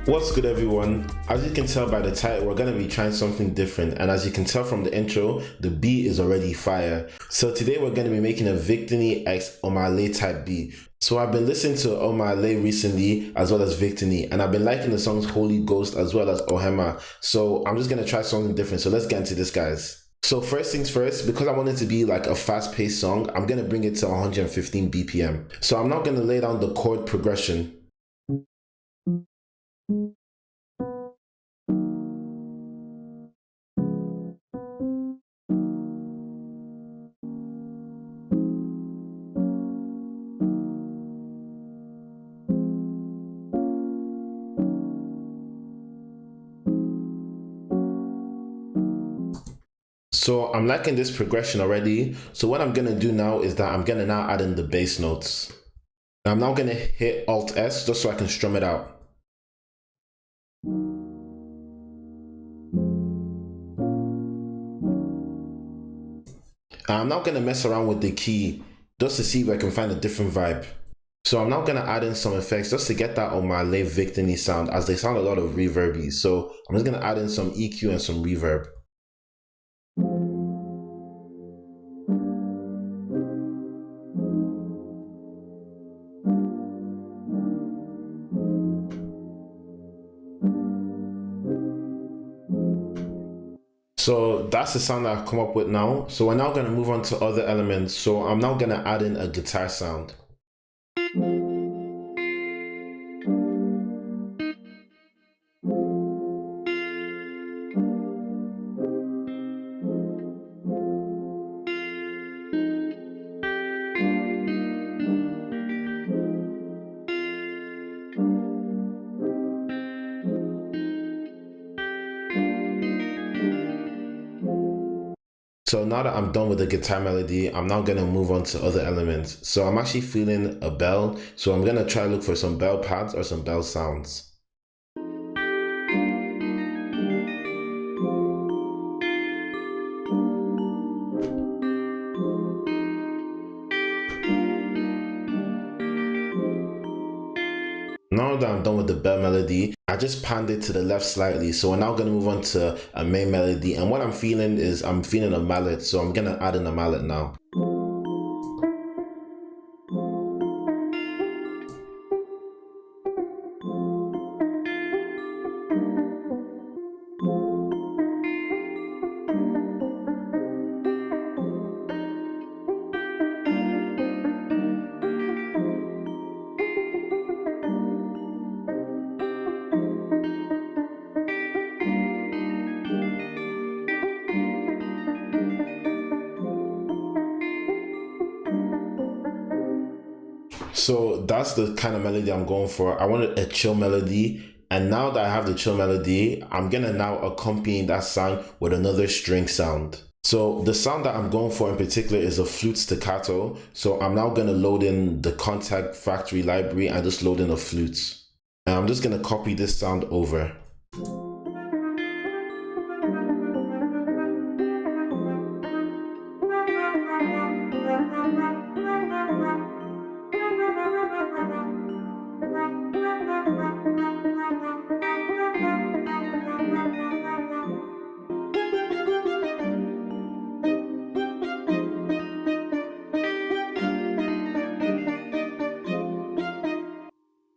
What's good, everyone? As you can tell by the title, we're going to be trying something different, and as you can tell from the intro, the beat is already fire. So today we're going to be making a Victony X Omah Lay type beat. So I've been listening to Omah Lay recently, as well as Victony, and I've been liking the songs Holy Ghost as well as Ohema. So I'm just going to try something different. So let's get into this, guys. So first things first, because I want it to be like a fast-paced song, I'm going to bring it to 115 BPM. So I'm not going to lay down the chord progression. So I'm liking this progression already. So what I'm gonna do now is that I'm gonna now add in the bass notes. I'm now gonna hit Alt S just so I can strum it out. I'm now gonna mess around with the key just to see if I can find a different vibe. So I'm now gonna add in some effects just to get that Omah Lay Victony sound, as they sound a lot of reverby. So I'm just gonna add in some EQ and some reverb. So that's the sound that I've come up with now. So we're now gonna move on to other elements. So I'm now gonna add in a guitar sound. So now that I'm done with the guitar melody, I'm now gonna move on to other elements. So I'm actually feeling a bell. So I'm gonna try to look for some bell pads or some bell sounds. Now that I'm done with the bell melody, I just panned it to the left slightly. So we're now gonna move on to a main melody. And what I'm feeling is I'm feeling a mallet. So I'm gonna add in a mallet now. So that's the kind of melody I'm going for. I wanted a chill melody. And now that I have the chill melody, I'm gonna now accompany that sound with another string sound. So the sound that I'm going for in particular is a flute staccato. So I'm now gonna load in the Contact Factory library and just load in a flute. And I'm just gonna copy this sound over.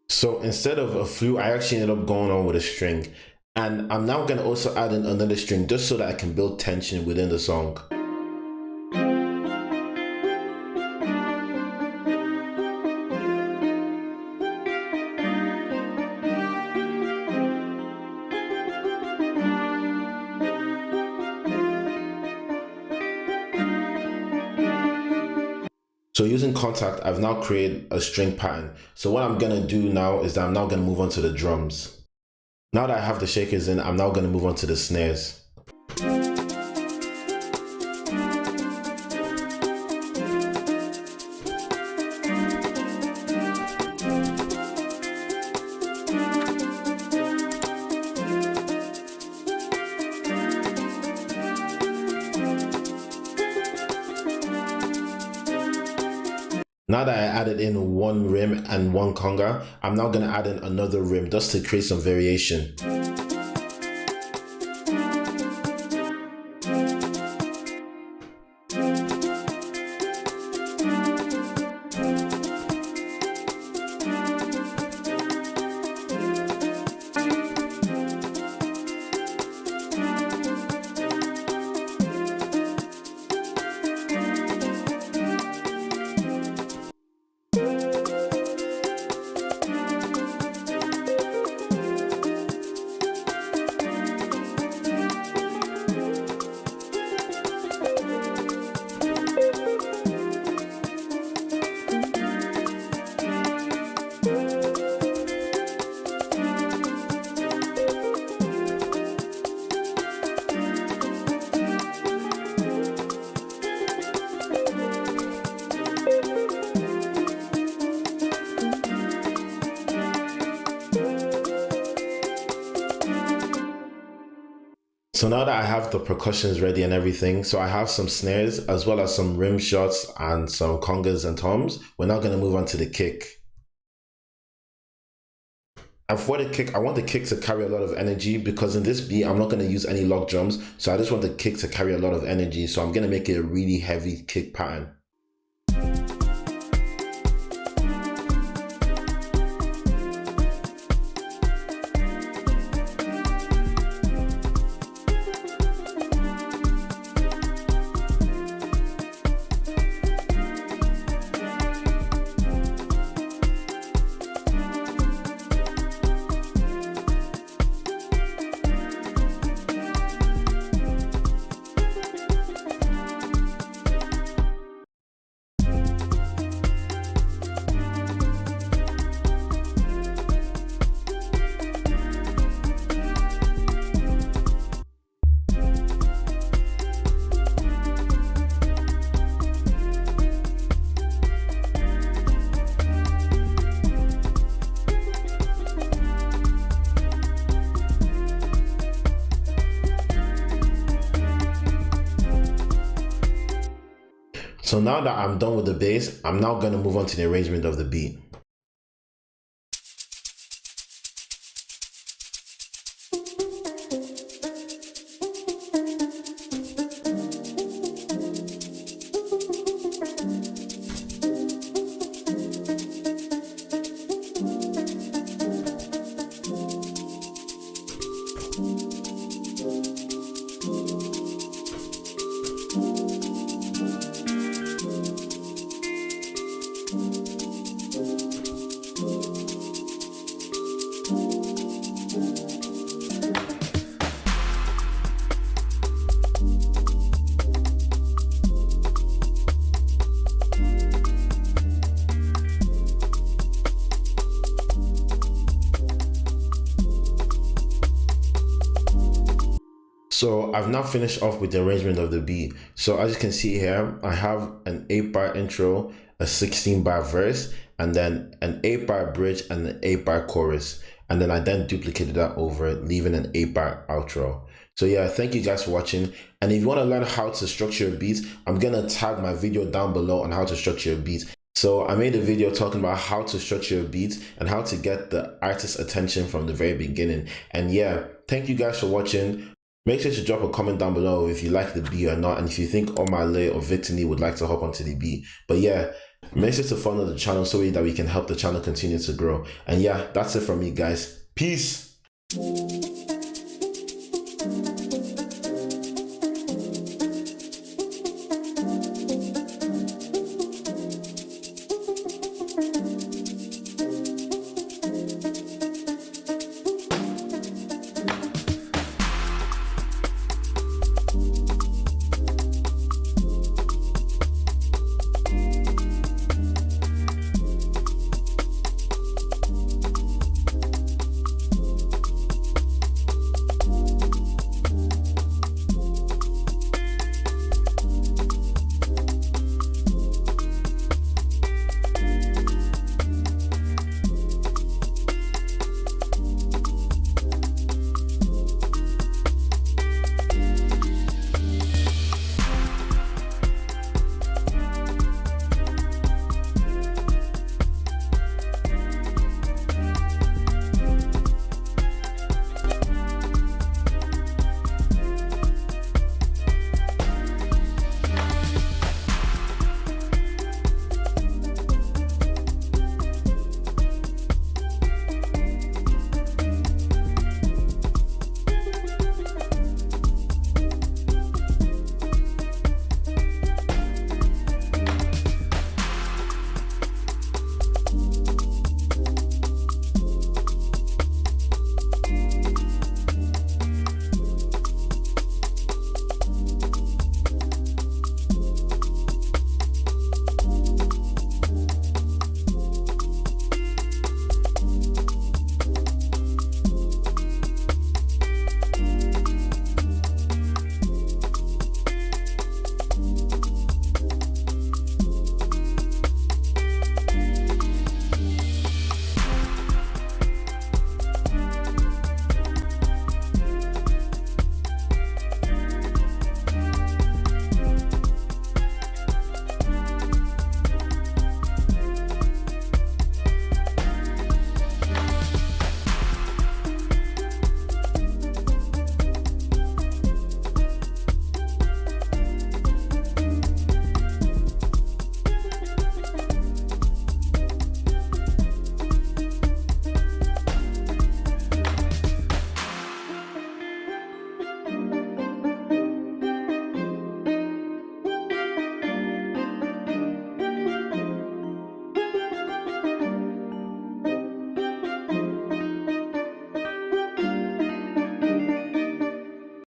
So instead of a flute, I actually ended up going on with a string. And I'm now gonna also add in another string just so that I can build tension within the song. So using Contact, I've now created a string pattern. So what I'm gonna do now is that I'm now gonna move on to the drums. Now that I have the shakers in, I'm now gonna move on to the snares. Now that I added in one rim and one conga, I'm now gonna add in another rim just to create some variation. So now that I have the percussions ready and everything, so I have some snares as well as some rim shots and some congas and toms, we're now going to move on to the kick. And for the kick, I want the kick to carry a lot of energy because in this beat, I'm not going to use any lock drums. So I just want the kick to carry a lot of energy. So I'm going to make it a really heavy kick pattern. So now that I'm done with the bass, I'm now going to move on to the arrangement of the beat. So I've now finished off with the arrangement of the beat. So as you can see here, I have an 8-bar intro, a 16-bar verse, and then an 8-bar bridge and an 8-bar chorus. And then I then duplicated that over it, leaving an 8-bar outro. So yeah, thank you guys for watching. And if you want to learn how to structure your beats, I'm going to tag my video down below on how to structure your beats. So I made a video talking about how to structure your beats and how to get the artist's attention from the very beginning. And yeah, thank you guys for watching. Make sure to drop a comment down below if you like the beat or not, and if you think Omah Lay or Victony would like to hop onto the beat. But yeah, make sure to follow the channel so that we can help the channel continue to grow. And yeah, that's it from me, guys. Peace.